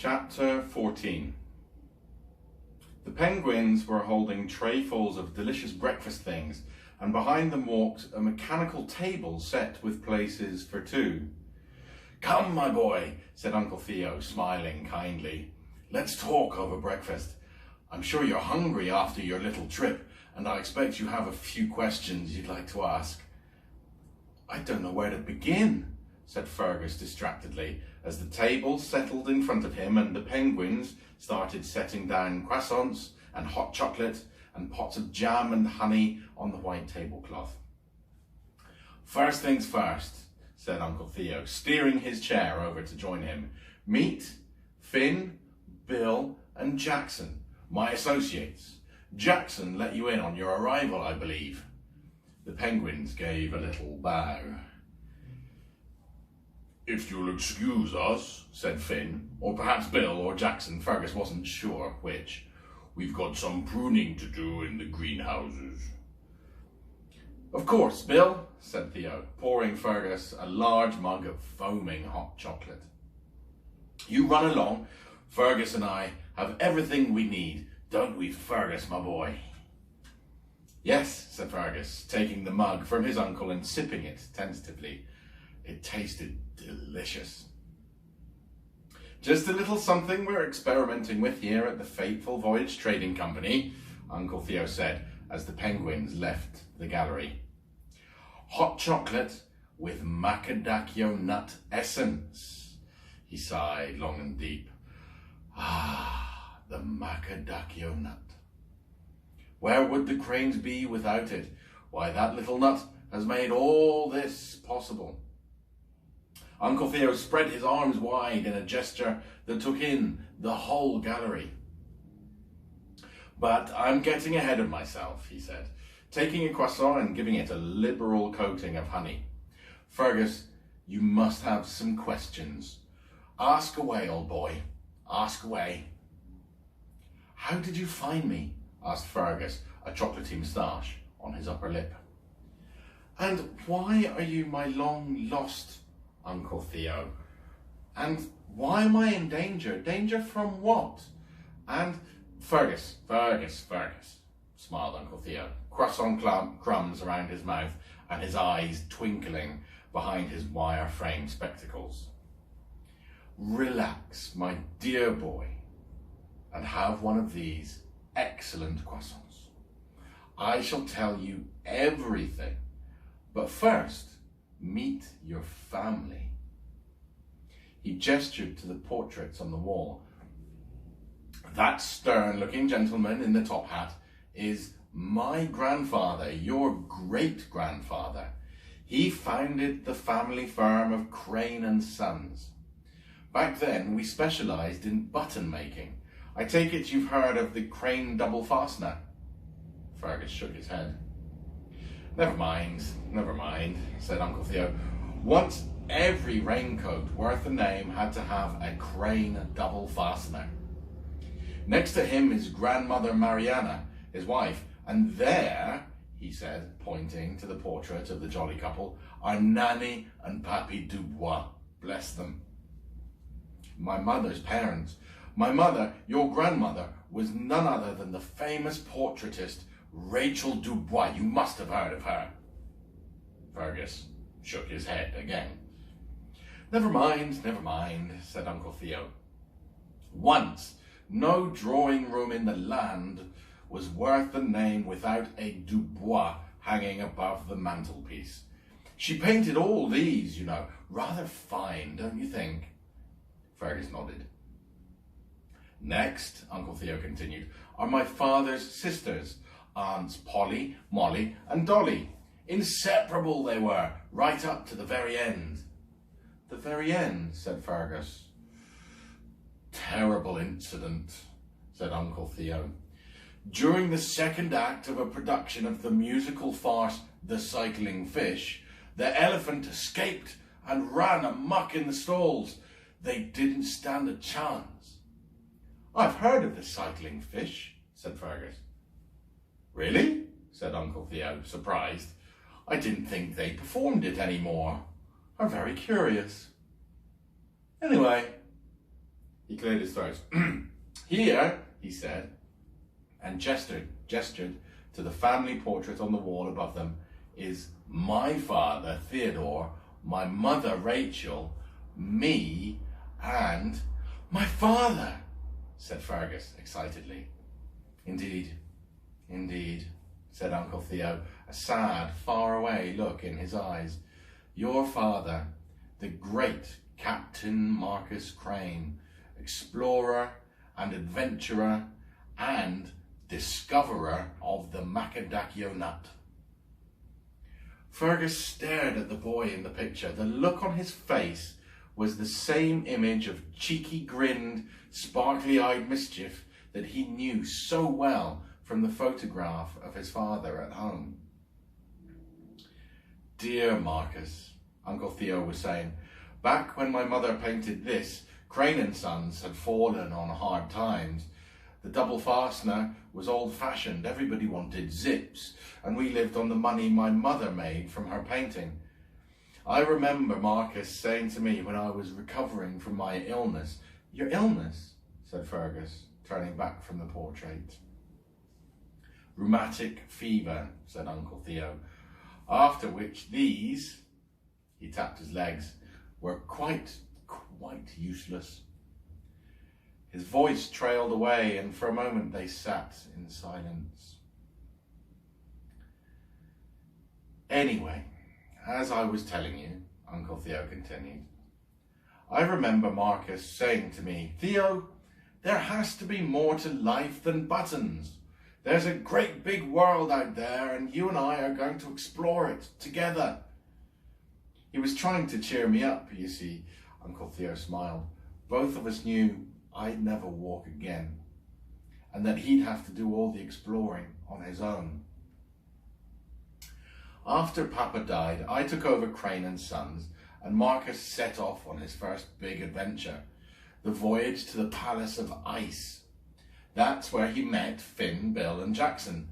Chapter 14. The penguins were holding trayfuls of delicious breakfast things, and behind them walked a mechanical table set with places for two. "Come, my boy," said Uncle Theo, smiling kindly. "Let's talk over breakfast. I'm sure you're hungry after your little trip, and I expect you have a few questions you'd like to ask." "I don't know where to begin," said Fergus distractedly, as the table settled in front of him and the penguins started setting down croissants and hot chocolate and pots of jam and honey on the white tablecloth. "First things first," said Uncle Theo, steering his chair over to join him. "Meet Finn, Bill and Jackson, my associates. Jackson let you in on your arrival, I believe." The penguins gave a little bow. "If you'll excuse us," said Finn, or perhaps Bill or Jackson, Fergus wasn't sure which. "We've got some pruning to do in the greenhouses." "Of course, Bill," said Theo, pouring Fergus a large mug of foaming hot chocolate. "You run along. Fergus and I have everything we need, don't we, Fergus, my boy?" "Yes," said Fergus, taking the mug from his uncle and sipping it tentatively. It tasted delicious. "Just a little something we're experimenting with here at the Fateful Voyage Trading Company," Uncle Theo said as the penguins left the gallery. "Hot chocolate with macadamia nut essence." He sighed long and deep. "Ah, the macadamia nut. Where would the cranes be without it? Why, that little nut has made all this possible." Uncle Theo spread his arms wide in a gesture that took in the whole gallery. "But I'm getting ahead of myself," he said, taking a croissant and giving it a liberal coating of honey. "Fergus, you must have some questions. Ask away, old boy, ask away." "How did you find me?" asked Fergus, a chocolatey moustache on his upper lip. "And why are you my long-lost Uncle Theo? And why am I in danger? Danger from what? And Fergus, smiled Uncle Theo, croissant crumbs around his mouth and his eyes twinkling behind his wire-framed spectacles. "Relax, my dear boy, and have one of these excellent croissants. I shall tell you everything, but first, meet your family." He gestured to the portraits on the wall. "That stern-looking gentleman in the top hat is my grandfather, your great-grandfather. He founded the family firm of Crane and Sons. Back then, we specialised in button making. I take it you've heard of the Crane double fastener?" Fergus shook his head. Never mind, said Uncle Theo. "Once every raincoat worth a name had to have a Crane double fastener. Next to him is Grandmother Mariana, his wife, and there," he said, pointing to the portrait of the jolly couple, "are Nanny and Pappy Dubois, bless them. My mother's parents. My mother, your grandmother, was none other than the famous portraitist Rachel Dubois. You must have heard of her." Fergus shook his head again. Never mind, said Uncle Theo. "Once, no drawing room in the land was worth the name without a Dubois hanging above the mantelpiece. She painted all these, you know. Rather fine, don't you think?" Fergus nodded. "Next," Uncle Theo continued, "are my father's sisters, Aunts Polly, Molly and Dolly. Inseparable they were, right up to the very end." "The very end," said Fergus. "Terrible incident," said Uncle Theo. "During the second act of a production of the musical farce The Cycling Fish, the elephant escaped and ran amok in the stalls. They didn't stand a chance." "I've heard of The Cycling Fish," said Fergus. "Really?" said Uncle Theo, surprised. "I didn't think they performed it anymore. I'm very curious. Anyway, He cleared his throat. Here, he said, and gestured to the family portrait on the wall above them, is my father, Theodore, my mother, Rachel, me, and my father, said Fergus excitedly. Indeed, indeed, said Uncle Theo, a sad, far-away look in his eyes. Your father, the great Captain Marcus Crane, explorer and adventurer and discoverer of the macadaccio nut. Fergus stared at the boy in the picture. The look on his face was the same image of cheeky grinned, sparkly-eyed mischief that he knew so well from the photograph of his father at home. Dear Marcus, Uncle Theo was saying, back when my mother painted this, Crane and Sons had fallen on hard times. The double fastener was old-fashioned. Everybody wanted zips, and we lived on the money my mother made from her painting. I remember Marcus saying to me when I was recovering from my illness, "Your illness?" said Fergus, turning back from the portrait. "Rheumatic fever," said Uncle Theo, "after which these," he tapped his legs, "were quite useless." His voice trailed away, and for a moment they sat in silence. "Anyway, as I was telling you," Uncle Theo continued, "I remember Marcus saying to me, 'Theo, there has to be more to life than buttons. There's a great big world out there, and you and I are going to explore it together.' He was trying to cheer me up, you see." Uncle Theo smiled. "Both of us knew I'd never walk again, and that he'd have to do all the exploring on his own. After Papa died, I took over Crane and Sons, and Marcus set off on his first big adventure, the voyage to the Palace of Ice. That's where he met Finn, Bill and Jackson.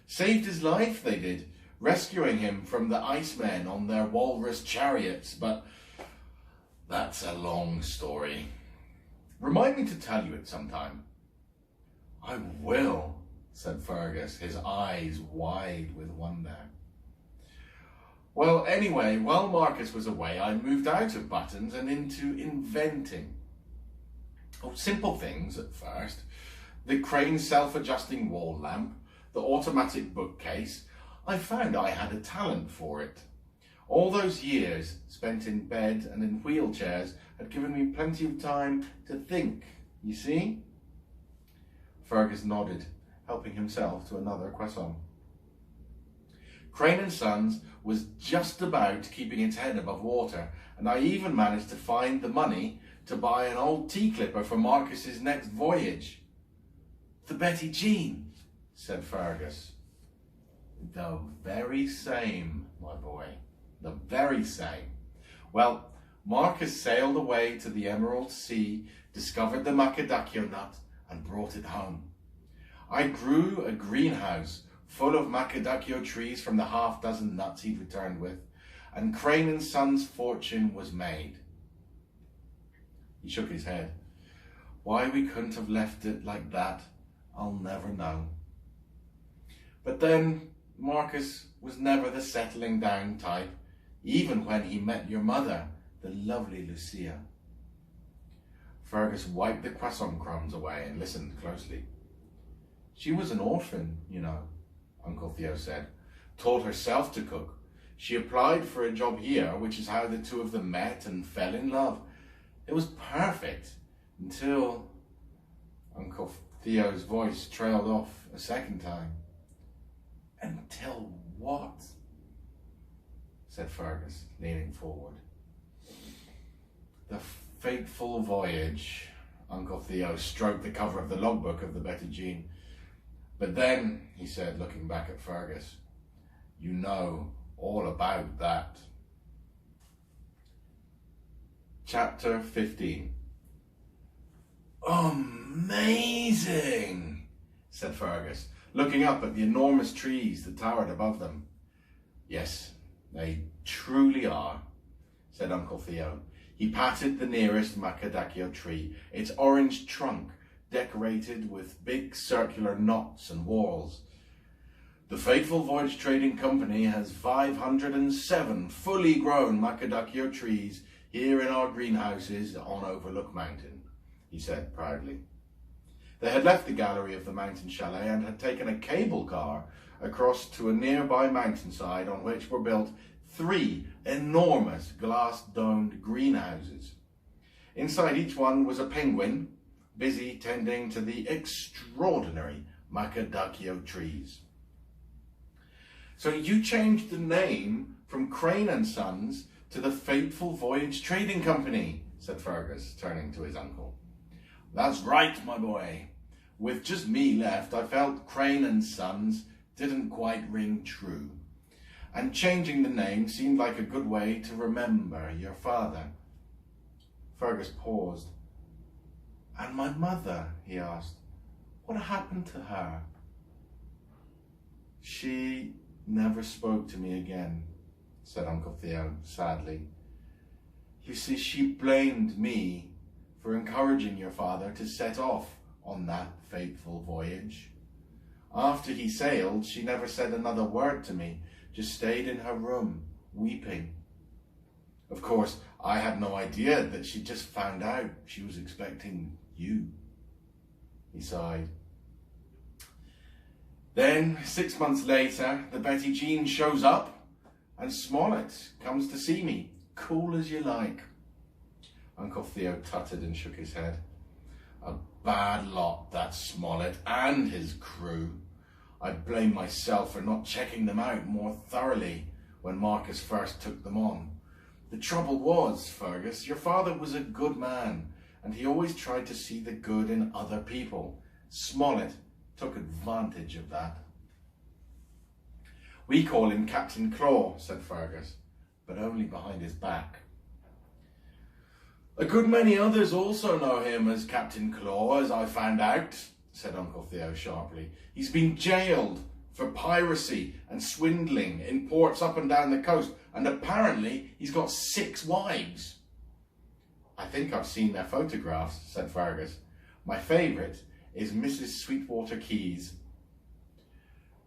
Saved his life, they did, rescuing him from the Icemen on their walrus chariots, but that's a long story. Remind me to tell you it sometime." "I will," said Fergus, his eyes wide with wonder. "Well, anyway, while Marcus was away, I moved out of buttons and into inventing. Oh, simple things at first. The Crane self-adjusting wall lamp, the automatic bookcase. I found I had a talent for it. All those years spent in bed and in wheelchairs had given me plenty of time to think, you see?" Fergus nodded, helping himself to another croissant. "Crane and Sons was just about keeping its head above water, and I even managed to find the money to buy an old tea clipper for Marcus's next voyage." "The Betty Jean," said Fergus. "The very same, my boy, the very same. Well, Marcus sailed away to the Emerald Sea, discovered the macadaccio nut, and brought it home. I grew a greenhouse full of macadaccio trees from the half-dozen nuts he'd returned with, and Crane and Sons' fortune was made." He shook his head. "Why we couldn't have left it like that, I'll never know. But then, Marcus was never the settling down type, even when he met your mother, the lovely Lucia." Fergus wiped the croissant crumbs away and listened closely. "She was an orphan, you know," Uncle Theo said. "Taught herself to cook. She applied for a job here, which is how the two of them met and fell in love. It was perfect until..." Uncle Theo's voice trailed off a second time. "Until what?" said Fergus, leaning forward. "The fateful voyage." Uncle Theo stroked the cover of the logbook of the Betty Jean. "But then," he said, looking back at Fergus, "you know all about that." Chapter 15. "Amazing," said Fergus, looking up at the enormous trees that towered above them. "Yes, they truly are," said Uncle Theo. He patted the nearest macadamia tree, its orange trunk decorated with big circular knots and whorls. The Fateful Voyage Trading Company has 507 fully grown macadamia trees here in our greenhouses on Overlook Mountain, he said proudly. They had left the gallery of the mountain chalet and had taken a cable car across to a nearby mountainside on which were built 3 enormous glass-domed greenhouses. Inside each one was a penguin, busy tending to the extraordinary macadamia trees. So you changed the name from Crane and Sons to the Fateful Voyage Trading Company, said Fergus, turning to his uncle. That's right, my boy. With just me left, I felt Crane and Sons didn't quite ring true. And changing the name seemed like a good way to remember your father. Fergus paused. And my mother, he asked, what happened to her? She never spoke to me again, said Uncle Theo sadly. You see, she blamed me for encouraging your father to set off on that fateful voyage. After he sailed, she never said another word to me, just stayed in her room, weeping. Of course, I had no idea that she'd just found out she was expecting you. He sighed. Then, 6 months later, the Betty Jean shows up and Smollett comes to see me, cool as you like. Uncle Theo tutted and shook his head. A bad lot, that Smollett and his crew. I blame myself for not checking them out more thoroughly when Marcus first took them on. The trouble was, Fergus, your father was a good man and he always tried to see the good in other people. Smollett took advantage of that. We call him Captain Claw, said Fergus, but only behind his back. A good many others also know him as Captain Claw, as I found out, said Uncle Theo sharply. He's been jailed for piracy and swindling in ports up and down the coast, and apparently he's got 6 wives. I think I've seen their photographs, said Fergus. My favourite is Mrs. Sweetwater Keyes.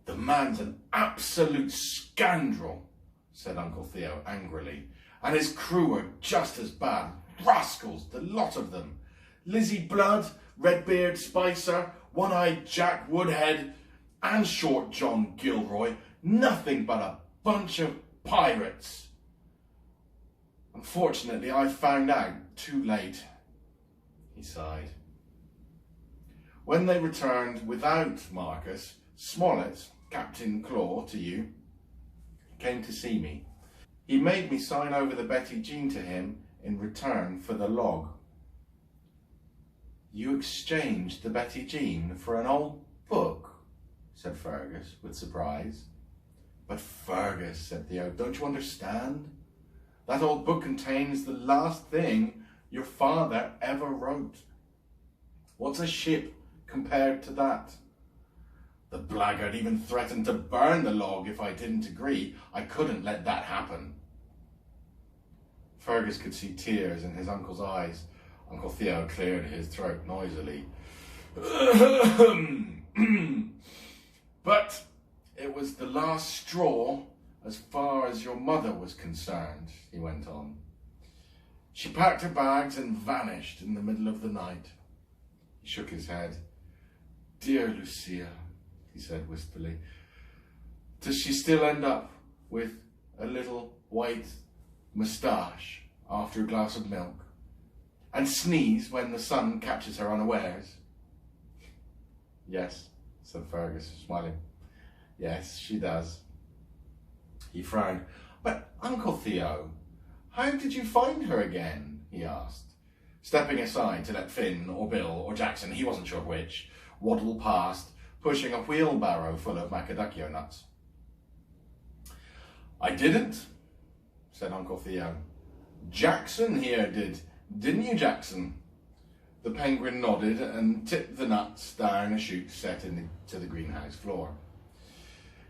The man's an absolute scoundrel, said Uncle Theo angrily, and his crew are just as bad. Rascals, the lot of them. Lizzie Blood, Redbeard Spicer, One-Eyed Jack Woodhead, and Short John Gilroy. Nothing but a bunch of pirates. Unfortunately, I found out too late, he sighed. When they returned without Marcus, Smollett, Captain Claw to you, came to see me. He made me sign over the Betty Jean to him in return for the log. You exchanged the Betty Jean for an old book, said Fergus with surprise. But Fergus, said Theo, don't you understand? That old book contains the last thing your father ever wrote. What's a ship compared to that? The blackguard even threatened to burn the log if I didn't agree. I couldn't let that happen. Fergus could see tears in his uncle's eyes. Uncle Theo cleared his throat noisily. But it was the last straw as far as your mother was concerned, he went on. She packed her bags and vanished in the middle of the night. He shook his head. Dear Lucia, he said wistfully, does she still end up with a little white moustache after a glass of milk and sneeze when the sun catches her unawares? Yes, said Fergus, smiling. Yes, she does. He frowned. But Uncle Theo, how did you find her again? He asked, stepping aside to let Finn or Bill or Jackson, he wasn't sure which, waddle past, pushing a wheelbarrow full of macadamia nuts. I didn't, said Uncle Theo. Jackson here did, didn't you, Jackson? The penguin nodded and tipped the nuts down a chute set into the greenhouse floor.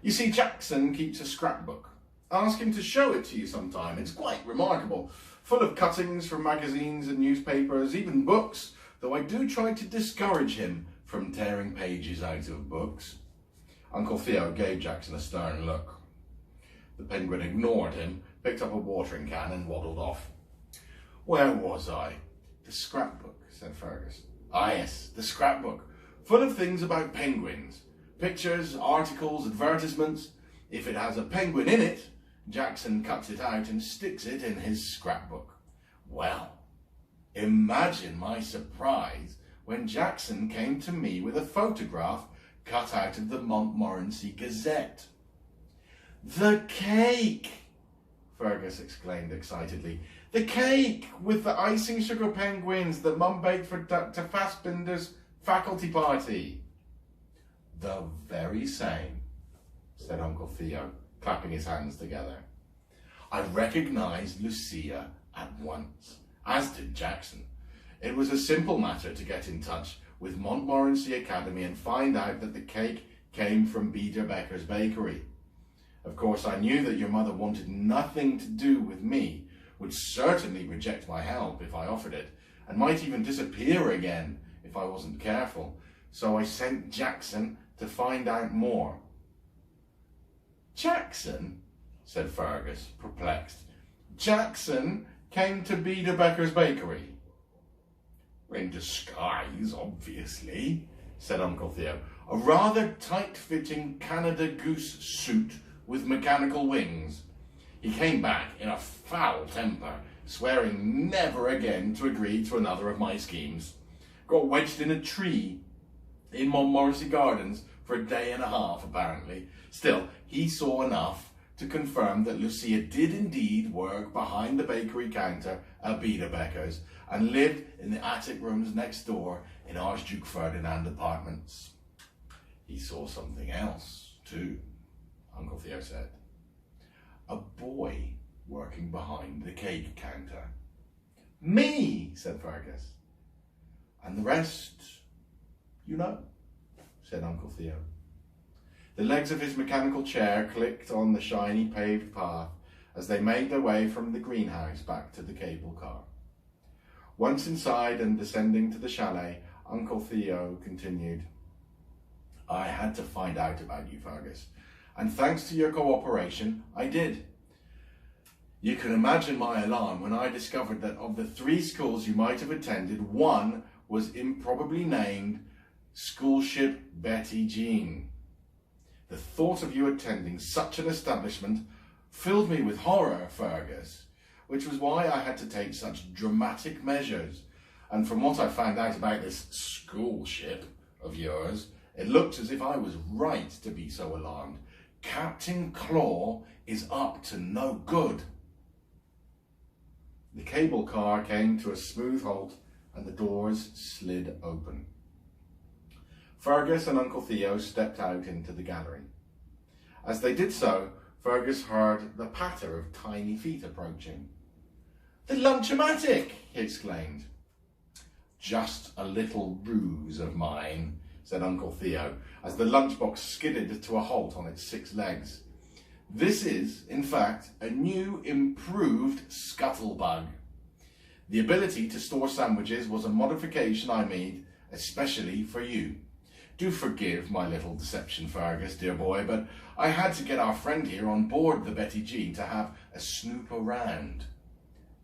You see, Jackson keeps a scrapbook. Ask him to show it to you sometime. It's quite remarkable. Full of cuttings from magazines and newspapers, even books, though I do try to discourage him from tearing pages out of books. Uncle Theo gave Jackson a stern look. The penguin ignored him, picked up a watering can and waddled off. Where was I? The scrapbook, said Fergus. Ah yes, the scrapbook, full of things about penguins. Pictures, articles, advertisements. If it has a penguin in it, Jackson cuts it out and sticks it in his scrapbook. Well, imagine my surprise when Jackson came to me with a photograph cut out of the Montmorency Gazette. The cake! Fergus exclaimed excitedly. The cake with the icing sugar penguins that Mum baked for Dr. Fassbinder's faculty party. The very same, said Uncle Theo, clapping his hands together. I recognised Lucia at once, as did Jackson. It was a simple matter to get in touch with Montmorency Academy and find out that the cake came from Becker's bakery. Of course, I knew that your mother wanted nothing to do with me, would certainly reject my help if I offered it, and might even disappear again if I wasn't careful. So I sent Jackson to find out more. Jackson? Said Fergus, perplexed. Jackson came to Becker's bakery. In disguise, obviously, said Uncle Theo. A rather tight-fitting Canada Goose suit with mechanical wings. He came back in a foul temper, swearing never again to agree to another of my schemes. Got wedged in a tree in Montmorency Gardens for a day and a half, apparently. Still, he saw enough to confirm that Lucia did indeed work behind the bakery counter at Becker's and lived in the attic rooms next door in Archduke Ferdinand Apartments. He saw something else, too, Uncle Theo said. A boy working behind the cake counter. Me, said Fergus. And the rest, you know, said Uncle Theo. The legs of his mechanical chair clicked on the shiny paved path as they made their way from the greenhouse back to the cable car. Once inside and descending to the chalet, Uncle Theo continued, I had to find out about you, Fergus, and thanks to your cooperation, I did. You can imagine my alarm when I discovered that of the 3 schools you might have attended, one was improbably named Schoolship Betty Jean. The thought of you attending such an establishment filled me with horror, Fergus, which was why I had to take such dramatic measures. And from what I found out about this schoolship of yours, it looked as if I was right to be so alarmed. Captain Claw is up to no good. The cable car came to a smooth halt and the doors slid open. Fergus and Uncle Theo stepped out into the gallery. As they did so, Fergus heard the patter of tiny feet approaching. The lunchomatic, he exclaimed. Just a little ruse of mine, said Uncle Theo, as the lunchbox skidded to a halt on its 6 legs. This is, in fact, a new, improved scuttlebug. The ability to store sandwiches was a modification I made especially for you. Do forgive my little deception, Fergus, dear boy, but I had to get our friend here on board the Betty Jean to have a snoop around.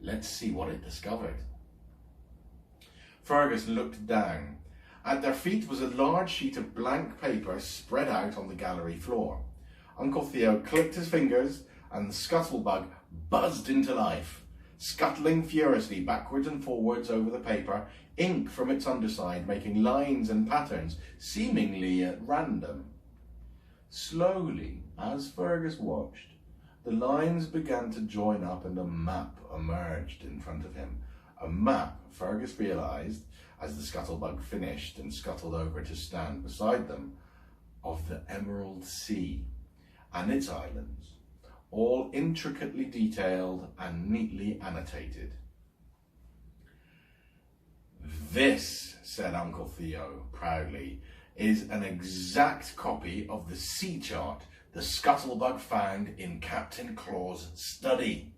Let's see what it discovered. Fergus looked down. At their feet was a large sheet of blank paper spread out on the gallery floor. Uncle Theo clicked his fingers and the scuttlebug buzzed into life, scuttling furiously backwards and forwards over the paper, ink from its underside making lines and patterns seemingly at random. Slowly, as Fergus watched, the lines began to join up and a map emerged in front of him. A map, Fergus realised, as the scuttlebug finished and scuttled over to stand beside them, of the Emerald Sea and its islands, all intricately detailed and neatly annotated. This, said Uncle Theo proudly, is an exact copy of the sea chart the scuttlebug found in Captain Claw's study.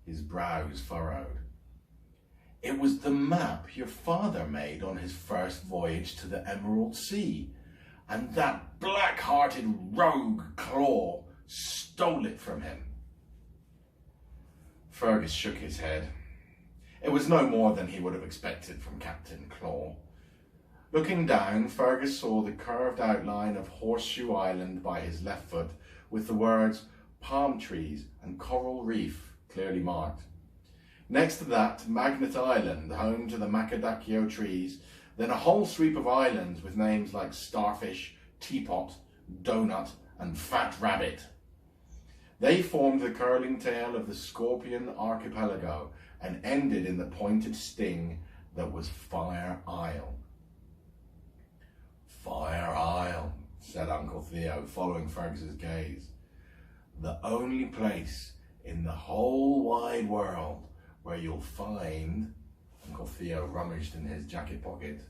His brows furrowed. It was the map your father made on his first voyage to the Emerald Sea, and that black-hearted rogue Claw stole it from him. Fergus shook his head. It was no more than he would have expected from Captain Claw. Looking down, Fergus saw the curved outline of Horseshoe Island by his left foot, with the words palm trees and coral reef clearly marked. Next to that, Magnet Island, home to the macadaccio trees, then a whole sweep of islands with names like Starfish, Teapot, Donut, and Fat Rabbit. They formed the curling tail of the Scorpion Archipelago and ended in the pointed sting that was Fire Isle. Fire Isle, said Uncle Theo, following Fergus's gaze. The only place in the whole wide world where you'll find, Uncle Theo rummaged in his jacket pocket,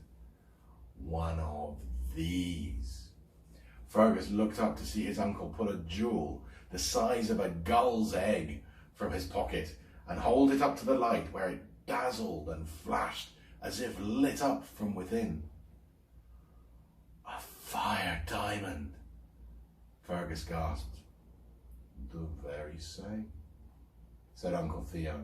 one of these. Fergus looked up to see his uncle pull a jewel the size of a gull's egg from his pocket and hold it up to the light, where it dazzled and flashed as if lit up from within. A fire diamond, Fergus gasped. The very same, said Uncle Theo.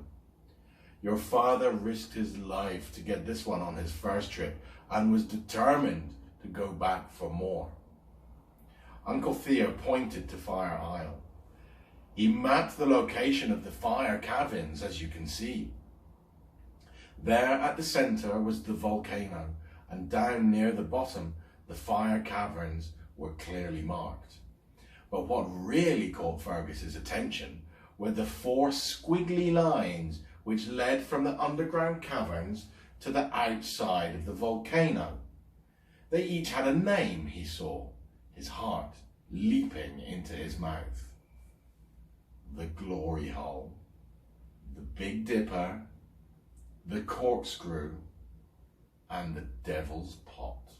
Your father risked his life to get this one on his first trip and was determined to go back for more. Uncle Theo pointed to Fire Isle. He mapped the location of the fire caverns, as you can see. There at the center was the volcano, and down near the bottom, the fire caverns were clearly marked. But what really caught Fergus's attention were the 4 squiggly lines which led from the underground caverns to the outside of the volcano. They each had a name, he saw, his heart leaping into his mouth. The Glory Hole, the Big Dipper, the Corkscrew, and the Devil's Pot.